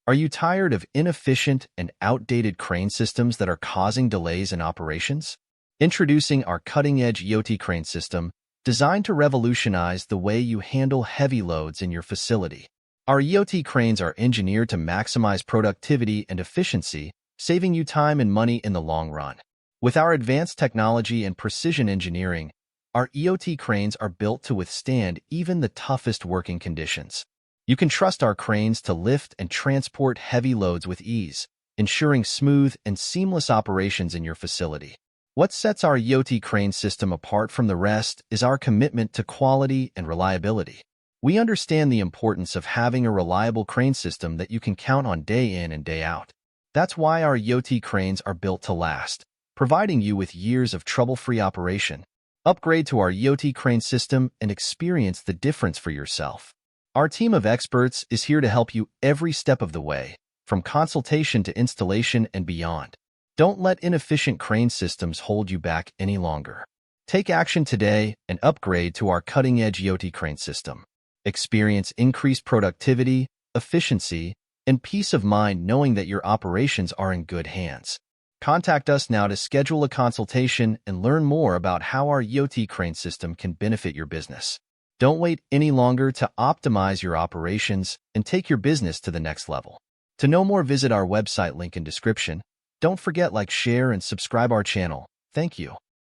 Are you tired of inefficient and outdated crane systems that are causing delays in operations? Introducing our cutting-edge EOT crane system, designed to revolutionize the way you handle heavy loads in your facility. Our EOT cranes are engineered to maximize productivity and efficiency, saving you time and money in the long run. With our advanced technology and precision engineering, our EOT cranes are built to withstand even the toughest working conditions. You can trust our cranes to lift and transport heavy loads with ease, ensuring smooth and seamless operations in your facility. What sets our EOT crane system apart from the rest is our commitment to quality and reliability. We understand the importance of having a reliable crane system that you can count on day in and day out. That's why our EOT cranes are built to last, providing you with years of trouble-free operation. Upgrade to our EOT crane system and experience the difference for yourself. Our team of experts is here to help you every step of the way, from consultation to installation and beyond. Don't let inefficient crane systems hold you back any longer. Take action today and upgrade to our cutting-edge EOT crane system. Experience increased productivity, efficiency, and peace of mind knowing that your operations are in good hands. Contact us now to schedule a consultation and learn more about how our EOT crane system can benefit your business. Don't wait any longer to optimize your operations and take your business to the next level. To know more, visit our website link in description. Don't forget, like, share, and subscribe our channel. Thank you.